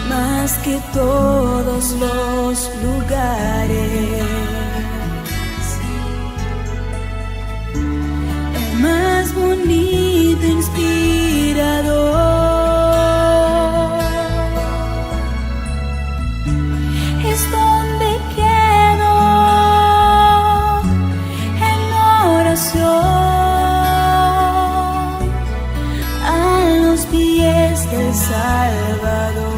Más que todos los lugares, el más bonito, inspirador, es donde quedo en oración a los pies del Salvador.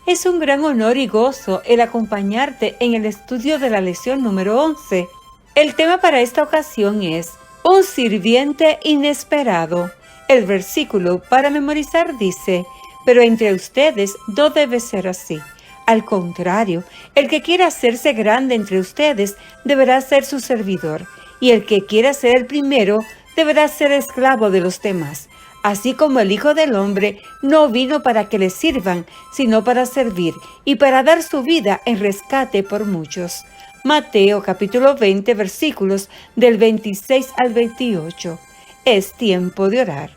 Es un gran honor y gozo el acompañarte en el estudio de la lección número 11. El tema para esta ocasión es un sirviente inesperado. El versículo para memorizar dice: pero entre ustedes no debe ser así. Al contrario, el que quiera hacerse grande entre ustedes deberá ser su servidor, y el que quiera ser el primero deberá ser esclavo de los demás. Así como el Hijo del Hombre no vino para que le sirvan, sino para servir y para dar su vida en rescate por muchos. Mateo capítulo 20, versículos del 26 al 28. Es tiempo de orar.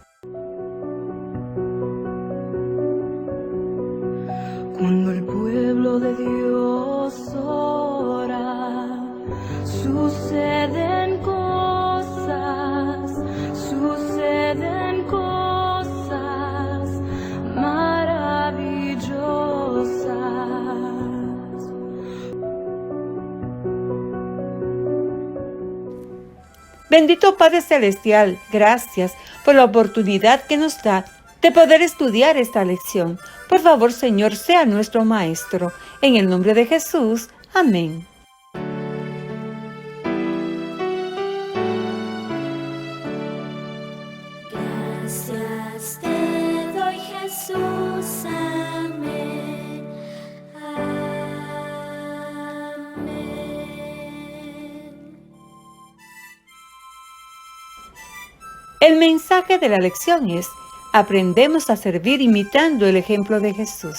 Cuando el pueblo de Dios ora, suceden cosas maravillosas. Bendito Padre Celestial, gracias por la oportunidad que nos da de poder estudiar esta lección. Por favor, Señor, sea nuestro Maestro. En el nombre de Jesús. Amén. Gracias te doy, Jesús. Amén. Amén. El mensaje de la lección es: aprendemos a servir imitando el ejemplo de Jesús.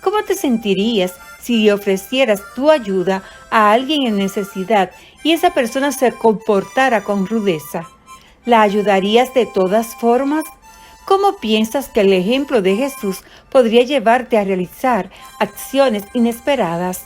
¿Cómo te sentirías si ofrecieras tu ayuda a alguien en necesidad y esa persona se comportara con rudeza? ¿La ayudarías de todas formas? ¿Cómo piensas que el ejemplo de Jesús podría llevarte a realizar acciones inesperadas?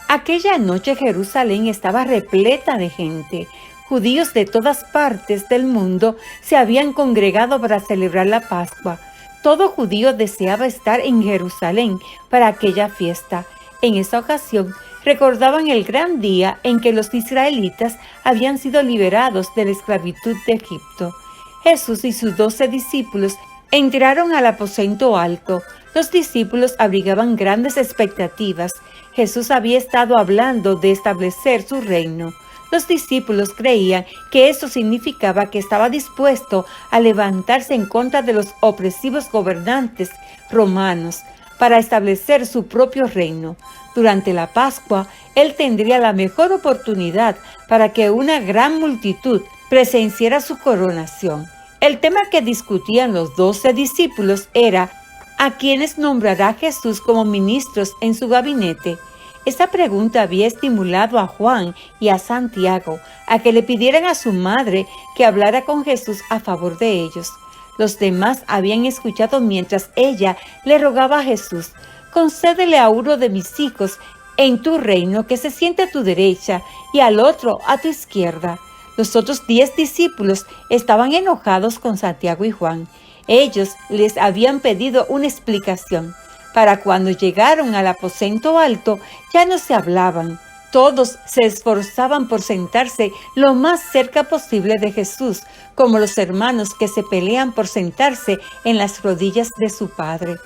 Aquella noche Jerusalén estaba repleta de gente. Judíos de todas partes del mundo se habían congregado para celebrar la Pascua. Todo judío deseaba estar en Jerusalén para aquella fiesta. En esa ocasión, recordaban el gran día en que los israelitas habían sido liberados de la esclavitud de Egipto. Jesús y sus 12 discípulos entraron al aposento alto. Los discípulos abrigaban grandes expectativas. Jesús había estado hablando de establecer su reino. Los discípulos creían que eso significaba que estaba dispuesto a levantarse en contra de los opresivos gobernantes romanos para establecer su propio reino. Durante la Pascua, Él tendría la mejor oportunidad para que una gran multitud presenciara su coronación. El tema que discutían los 12 discípulos era: ¿a quiénes nombrará Jesús como ministros en su gabinete? Esta pregunta había estimulado a Juan y a Santiago a que le pidieran a su madre que hablara con Jesús a favor de ellos. Los demás habían escuchado mientras ella le rogaba a Jesús: concédele a uno de mis hijos en tu reino que se siente a tu derecha y al otro a tu izquierda. Los otros 10 discípulos estaban enojados con Santiago y Juan. Ellos les habían pedido una explicación. Para cuando llegaron al aposento alto, ya no se hablaban. Todos se esforzaban por sentarse lo más cerca posible de Jesús, como los hermanos que se pelean por sentarse en las rodillas de su padre.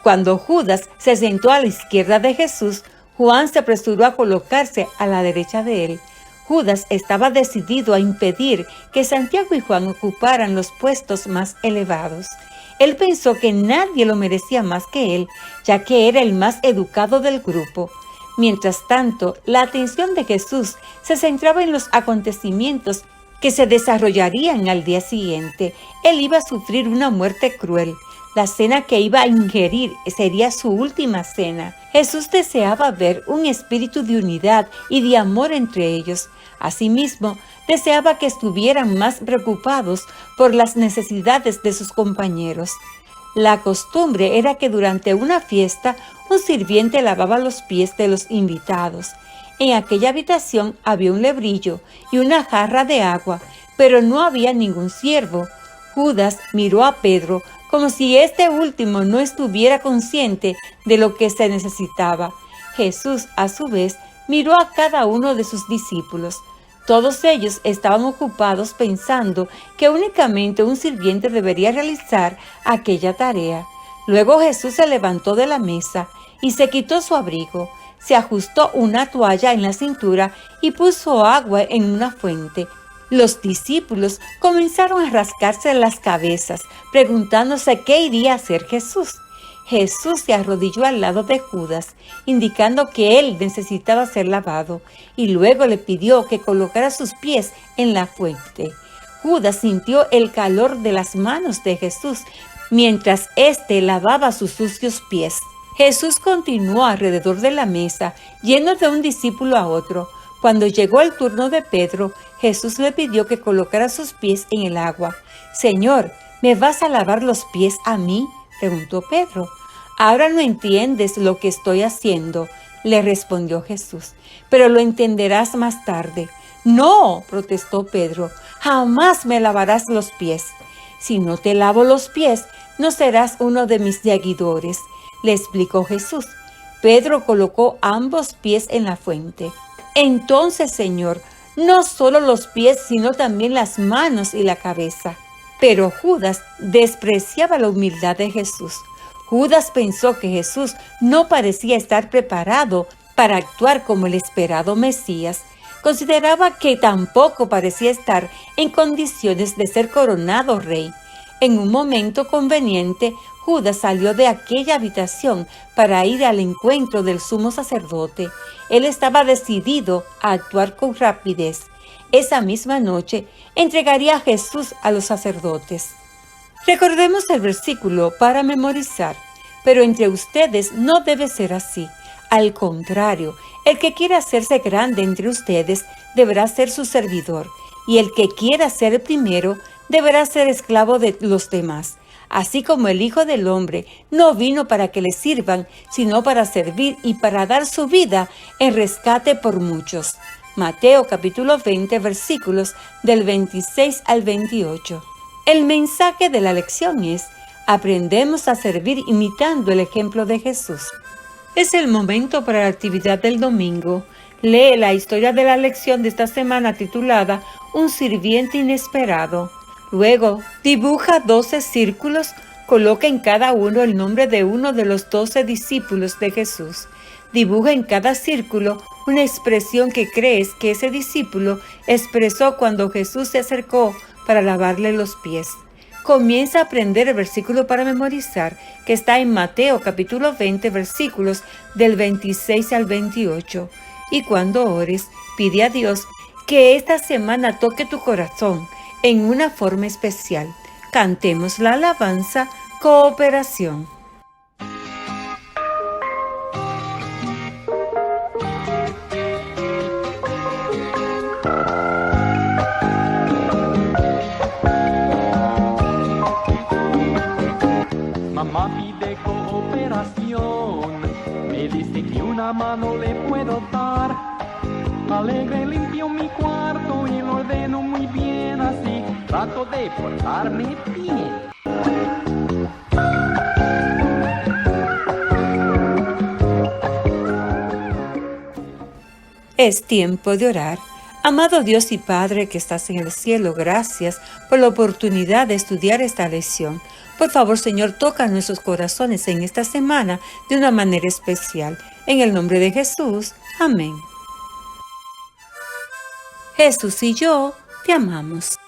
Cuando Judas se sentó a la izquierda de Jesús, Juan se apresuró a colocarse a la derecha de él. Judas estaba decidido a impedir que Santiago y Juan ocuparan los puestos más elevados. Él pensó que nadie lo merecía más que él, ya que era el más educado del grupo. Mientras tanto, la atención de Jesús se centraba en los acontecimientos que se desarrollarían al día siguiente. Él iba a sufrir una muerte cruel. La cena que iba a ingerir sería su última cena. Jesús deseaba ver un espíritu de unidad y de amor entre ellos. Asimismo, deseaba que estuvieran más preocupados por las necesidades de sus compañeros. La costumbre era que durante una fiesta un sirviente lavaba los pies de los invitados. En aquella habitación había un lebrillo y una jarra de agua, pero no había ningún siervo. Judas miró a Pedro como si este último no estuviera consciente de lo que se necesitaba. Jesús, a su vez, miró a cada uno de sus discípulos. Todos ellos estaban ocupados pensando que únicamente un sirviente debería realizar aquella tarea. Luego Jesús se levantó de la mesa y se quitó su abrigo, se ajustó una toalla en la cintura y puso agua en una fuente. Los discípulos comenzaron a rascarse las cabezas, preguntándose qué iría a hacer Jesús. Jesús se arrodilló al lado de Judas, indicando que él necesitaba ser lavado, y luego le pidió que colocara sus pies en la fuente. Judas sintió el calor de las manos de Jesús, mientras éste lavaba sus sucios pies. Jesús continuó alrededor de la mesa, yendo de un discípulo a otro. Cuando llegó el turno de Pedro, Jesús le pidió que colocara sus pies en el agua. «Señor, ¿me vas a lavar los pies a mí?», preguntó Pedro. «Ahora no entiendes lo que estoy haciendo», le respondió Jesús, «pero lo entenderás más tarde». «No», protestó Pedro, «jamás me lavarás los pies». «Si no te lavo los pies, no serás uno de mis seguidores», le explicó Jesús. Pedro colocó ambos pies en la fuente. «Entonces, Señor, no solo los pies, sino también las manos y la cabeza». Pero Judas despreciaba la humildad de Jesús. Judas pensó que Jesús no parecía estar preparado para actuar como el esperado Mesías. Consideraba que tampoco parecía estar en condiciones de ser coronado rey. En un momento conveniente, Judas salió de aquella habitación para ir al encuentro del sumo sacerdote. Él estaba decidido a actuar con rapidez. Esa misma noche entregaría a Jesús a los sacerdotes. Recordemos el versículo para memorizar. «Pero entre ustedes no debe ser así. Al contrario, el que quiera hacerse grande entre ustedes deberá ser su servidor, y el que quiera ser el primero deberá ser esclavo de los demás. Así como el Hijo del Hombre no vino para que le sirvan, sino para servir y para dar su vida en rescate por muchos». Mateo capítulo 20, versículos del 26 al 28. El mensaje de la lección es: aprendemos a servir imitando el ejemplo de Jesús. Es el momento para la actividad del domingo. Lee la historia de la lección de esta semana titulada Un sirviente inesperado. Luego, dibuja 12 círculos, coloca en cada uno el nombre de uno de los 12 discípulos de Jesús. Dibuja en cada círculo una expresión que crees que ese discípulo expresó cuando Jesús se acercó para lavarle los pies. Comienza a aprender el versículo para memorizar, que está en Mateo capítulo 20, versículos del 26 al 28. Y cuando ores, pide a Dios que esta semana toque tu corazón en una forma especial. Cantemos la alabanza Cooperación. Mamá pide cooperación, me dice que una mano le puedo dar. Alegre limpio mi cuarto y lo ordeno muy bien, así trato de portarme bien. Es tiempo de orar. Amado Dios y Padre que estás en el cielo, gracias por la oportunidad de estudiar esta lección. Por favor, Señor, toca nuestros corazones en esta semana de una manera especial. En el nombre de Jesús. Amén. Jesús y yo te amamos.